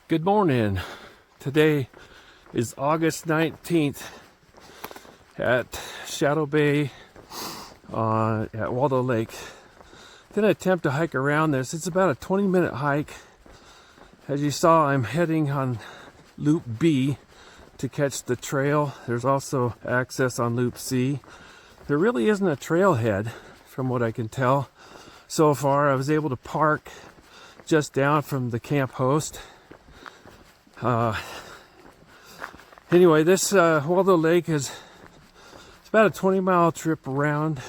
Good morning. Today is August 19th at Shadow Bay at Waldo Lake. Going to attempt to hike around this. It's about a 20-minute hike. As you saw, I'm heading on Loop B to catch the trail. There's also access on Loop C. There really isn't a trailhead from what I can tell so far. I was able to park just down from the camp host. Anyway, this Waldo Lake it's about a 20-mile trip around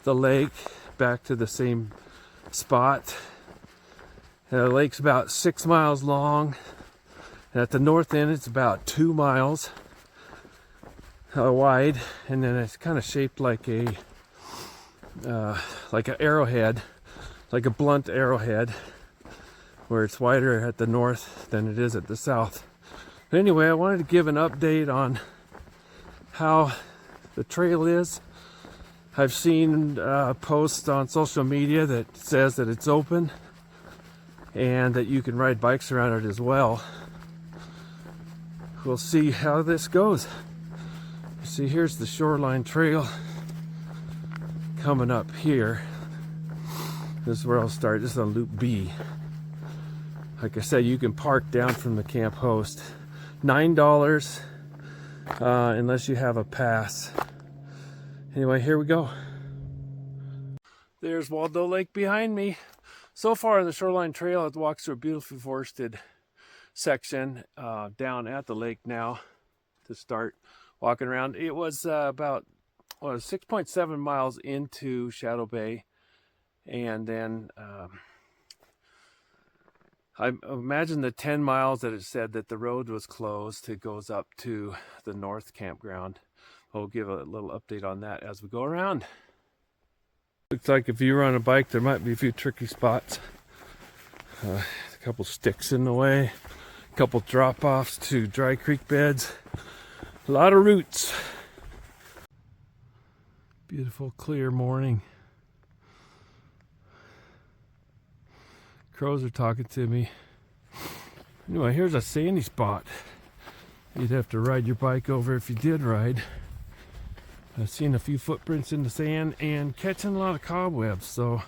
the lake back to the same spot. The lake's about 6 miles long, and at the north end it's about 2 miles wide, and then it's kind of shaped like an arrowhead, like a blunt arrowhead, where it's wider at the north than it is at the south. But anyway, I wanted to give an update on how the trail is. I've seen posts on social media that says that it's open and that you can ride bikes around it as well. We'll see how this goes. You see, here's the shoreline trail coming up here. This is where I'll start. This is on Loop B. Like I said, you can park down from the camp host. $9 unless you have a pass. Anyway, here we go. There's Waldo Lake behind me. So far, the shoreline trail, it walks through a beautifully forested section down at the lake now to start walking around. It was about 6.7 miles into Shadow Bay, and then I imagine the 10 miles that it said that the road was closed, it goes up to the north campground. We'll give a little update on that as we go around. Looks like if you were on a bike, there might be a few tricky spots. A couple sticks in the way, a couple drop-offs to dry creek beds, a lot of roots. Beautiful clear morning. Crows are talking to me. Anyway, here's a sandy spot. You'd have to ride your bike over if you did ride. I've seen a few footprints in the sand and catching a lot of cobwebs, so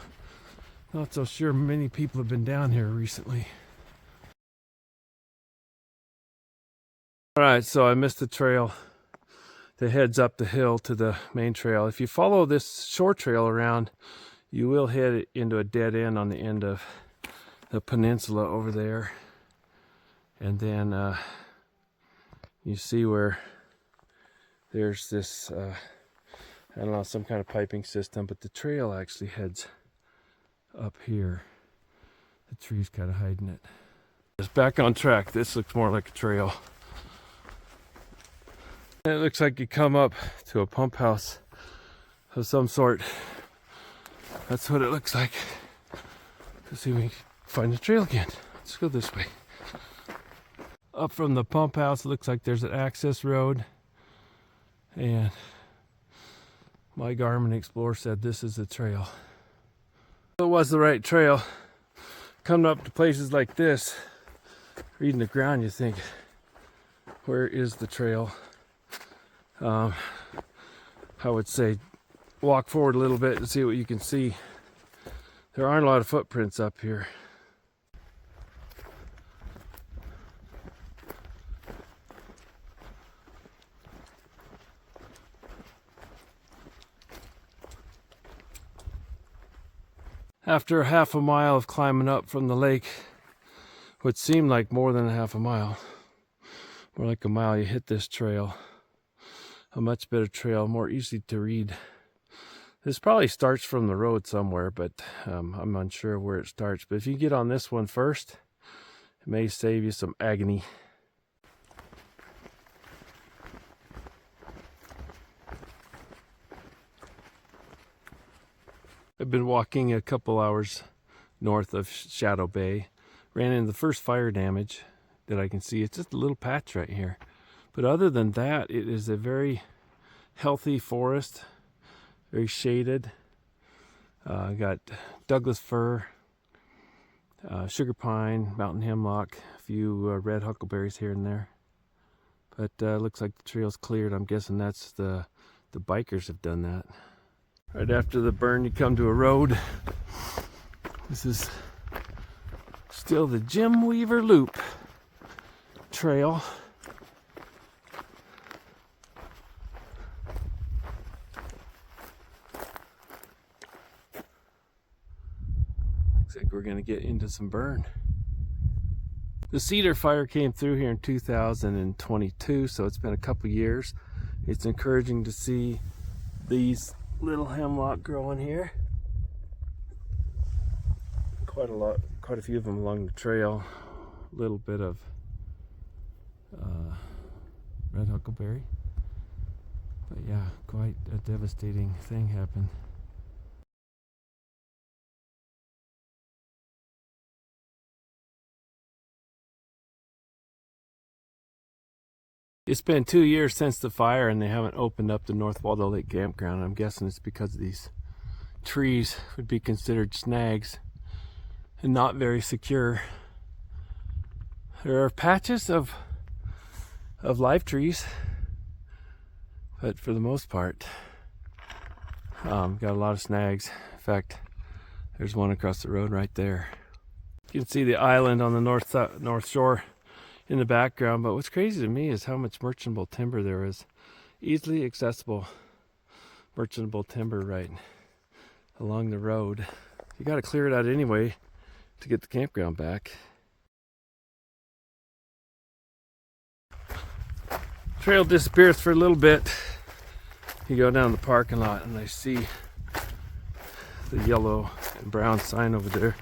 not so sure many people have been down here recently. Alright, so I missed the trail that heads up the hill to the main trail. If you follow this short trail around, you will head into a dead end on the end of the peninsula over there, and then you see where there's this I don't know, some kind of piping system, but the trail actually heads up here. The tree's kind of hiding it. It's back on track. This looks more like a trail. It looks like you come up to a pump house of some sort. That's what it looks like. Let's see if we can find the trail again. Let's go this way. Up from the pump house, it looks like there's an access road, and my Garmin Explorer said this is the trail. It was the right trail. Coming up to places like this, reading the ground, you think, where is the trail? I would say walk forward a little bit and see what you can see. There aren't a lot of footprints up here. After half a mile of climbing up from the lake, what seemed like more than a half a mile, more like a mile, you hit this trail. A much better trail, more easy to read. This probably starts from the road somewhere, but I'm unsure where it starts. But if you get on this one first, it may save you some agony. I've been walking a couple hours north of Shadow Bay. Ran into the first fire damage that I can see. It's just a little patch right here. But other than that, it is a very healthy forest, very shaded. Got Douglas fir, sugar pine, mountain hemlock, a few red huckleberries here and there. But looks like the trail's cleared. I'm guessing that's the bikers have done that. Right after the burn, you come to a road. This is still the Jim Weaver Loop trail. Looks like we're gonna get into some burn. The Cedar fire came through here in 2022, so it's been a couple years. It's encouraging to see these little hemlock growing here. Quite a few of them along the trail. A little bit of red huckleberry. But yeah, quite a devastating thing happened. It's been 2 years since the fire and they haven't opened up the North Waldo Lake Campground. I'm guessing it's because these trees would be considered snags and not very secure. There are patches of live trees, but for the most part, got a lot of snags. In fact, there's one across the road right there. You can see the island on the north shore in the background, but what's crazy to me is how much merchantable timber there is. Easily accessible merchantable timber right along the road. You got to clear it out anyway to get the campground back. Trail disappears for a little bit. You go down the parking lot and I see the yellow and brown sign over there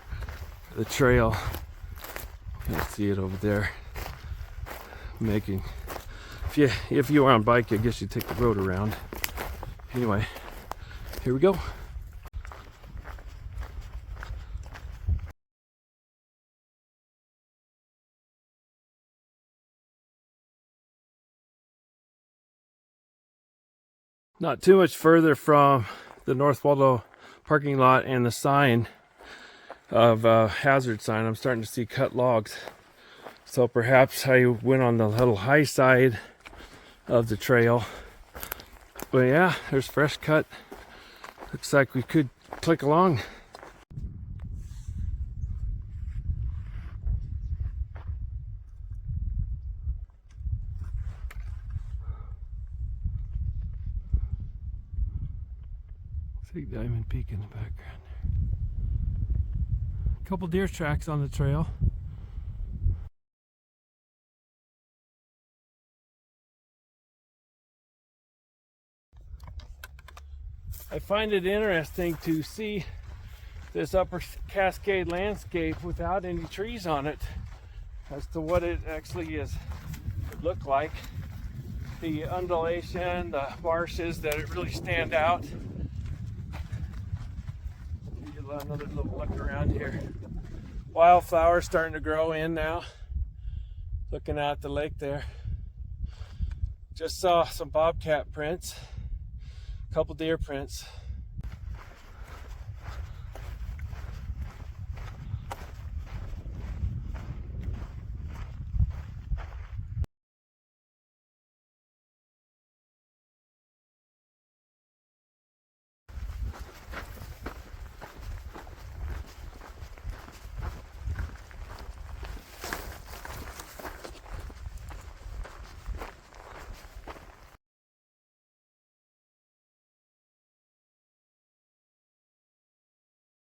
for the trail. You can see it over there. If you are on bike, I guess you take the road around. Anyway, here we go. Not too much further from the North Waldo parking lot and the sign of hazard sign, I'm starting to see cut logs. So perhaps I went on the little high side of the trail. But yeah, there's fresh cut. Looks like we could click along. See Diamond Peak in the background there. A couple deer tracks on the trail. I find it interesting to see this upper Cascade landscape without any trees on it as to what it actually is would look like. The undulation, the marshes that it really stand out. Another little look around here. Wildflowers starting to grow in now. Looking out the lake there. Just saw some bobcat prints. A couple deer prints.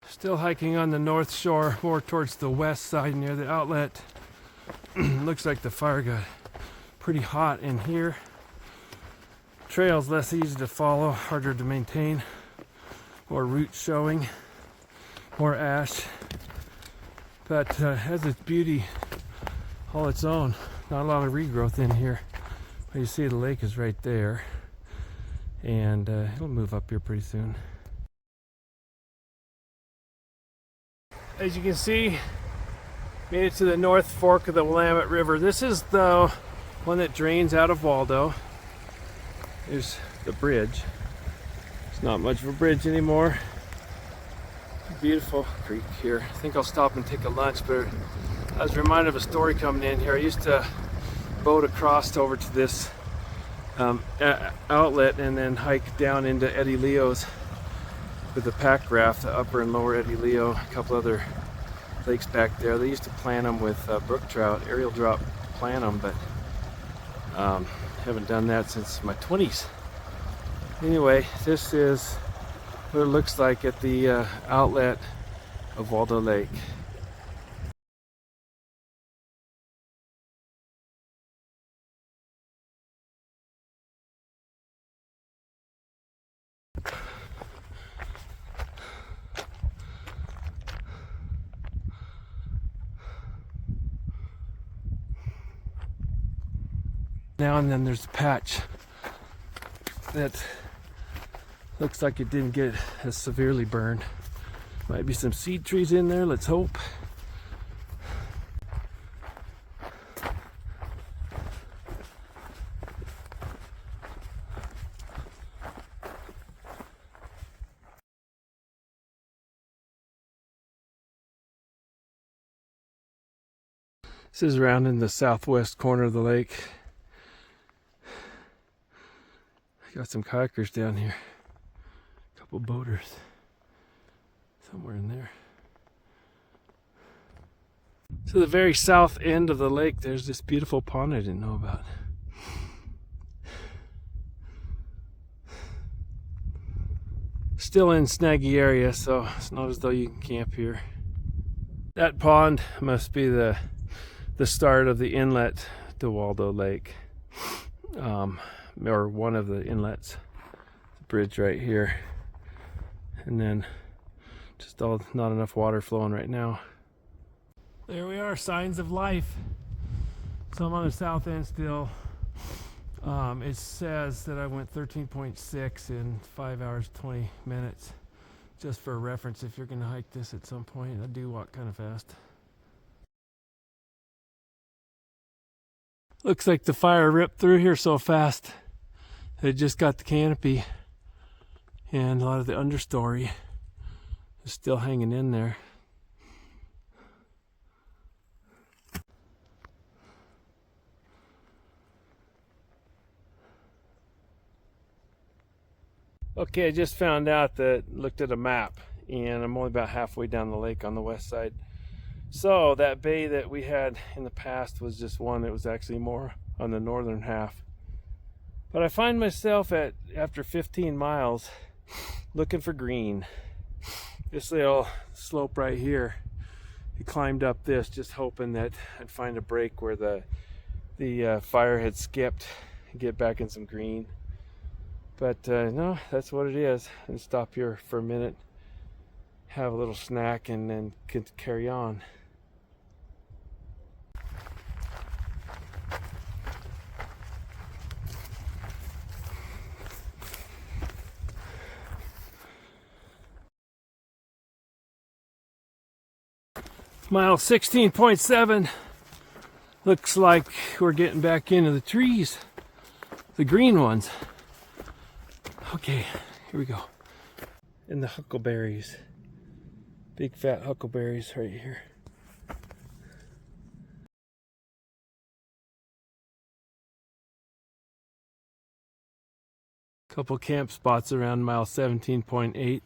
Still hiking on the north shore, more towards the west side near the outlet. Looks like the fire got pretty hot in here. Trail's less easy to follow, harder to maintain. More roots showing, more ash. But has its beauty all its own. Not a lot of regrowth in here. But you see the lake is right there. And it'll move up here pretty soon. As you can see, made it to the North Fork of the Willamette River. This is the one that drains out of Waldo. There's the bridge. It's not much of a bridge anymore. Beautiful creek here. I think I'll stop and take a lunch, but I was reminded of a story coming in here. I used to boat across over to this outlet and then hike down into Eddie Leo's with a pack raft, the upper and lower Eddie Leo, a couple other lakes back there. They used to plant them with brook trout, aerial drop plant them, but haven't done that since my 20s. Anyway, this is what it looks like at the outlet of Waldo Lake. Now and then there's a patch that looks like it didn't get as severely burned. Might be some seed trees in there, let's hope. This is around in the southwest corner of the lake. Got some kayakers down here. A couple boaters. Somewhere in there. So the very south end of the lake, there's this beautiful pond I didn't know about. Still in snaggy area, so it's not as though you can camp here. That pond must be the start of the inlet to Waldo Lake. Or one of the inlets. The bridge right here. And then just not enough water flowing right now. There we are, signs of life. So I'm on the south end still. It says that I went 13.6 in 5 hours 20 minutes. Just for reference, if you're gonna hike this at some point, I do walk kind of fast. Looks like the fire ripped through here so fast. It just got the canopy and a lot of the understory is still hanging in there. Okay, I just found out looked at a map and I'm only about halfway down the lake on the west side. So that bay that we had in the past was just one. It was actually more on the northern half. But I find myself after 15 miles looking for green. This little slope right here, I climbed up this just hoping that I'd find a break where the fire had skipped and get back in some green. But no, that's what it is. And stop here for a minute, have a little snack, and then carry on. Mile 16.7. Looks like we're getting back into the trees, the green ones. Okay, here we go. And the huckleberries, big fat huckleberries right here. Couple camp spots around mile 17.8,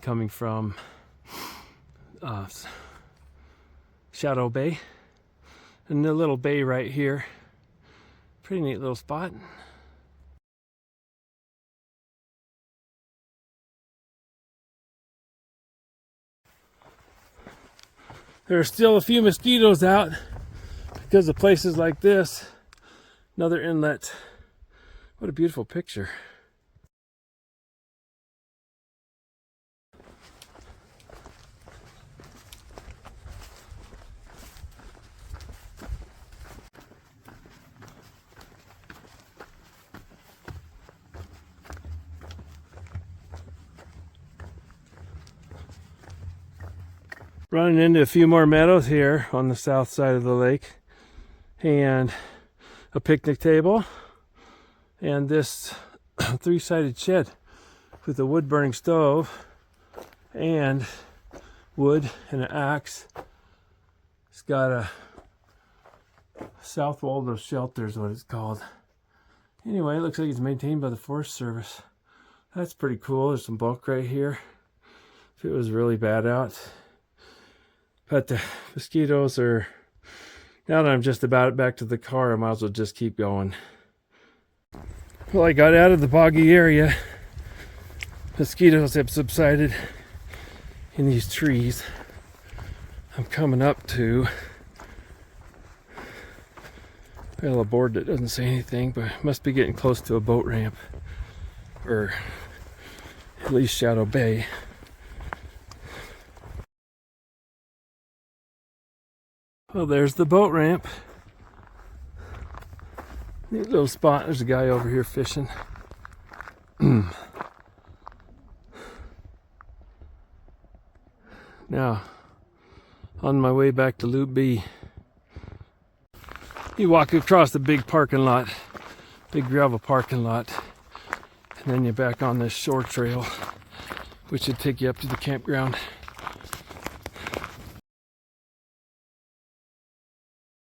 coming from Shadow Bay, and the little bay right here. Pretty neat little spot. There are still a few mosquitoes out because of places like this. Another inlet. What a beautiful picture. Running into a few more meadows here on the south side of the lake, and a picnic table, and this three-sided shed with a wood burning stove and wood and an axe. It's got a South Waldo shelter is what it's called. Anyway, it looks like it's maintained by the Forest Service. That's pretty cool. There's some bulk right here if it was really bad out. But the mosquitoes are, now that I'm just about back to the car, I might as well just keep going. Well, I got out of the boggy area. Mosquitoes have subsided in these trees. I'm coming up to, well, a board that doesn't say anything, but must be getting close to a boat ramp, or at least Shadow Bay. Well, there's the boat ramp. Neat little spot. There's a guy over here fishing. Now, on my way back to Loop B, you walk across the big parking lot, big gravel parking lot, and then you're back on this shore trail, which should take you up to the campground.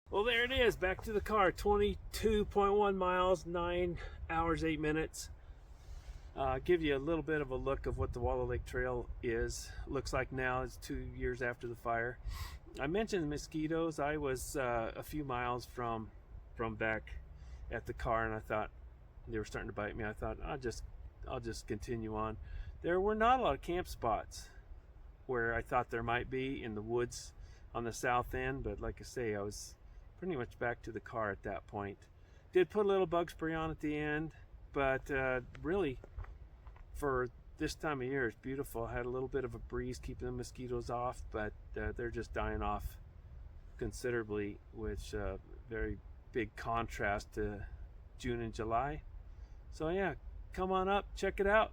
Well, there it is, back to the car. 22.1 miles, 9 hours, 8 minutes. Give you a little bit of a look of what the Waldo Lake Trail is. Looks like now it's 2 years after the fire. I mentioned mosquitoes. I was a few miles from back at the car, and I thought they were starting to bite me. I thought I'll just continue on. There were not a lot of camp spots where I thought there might be in the woods on the south end, but like I say, I was pretty much back to the car at that point. Did put a little bug spray on at the end, but really for this time of year it's beautiful. I had a little bit of a breeze keeping the mosquitoes off, but they're just dying off considerably, which very big contrast to June and July. So yeah, come on up, check it out.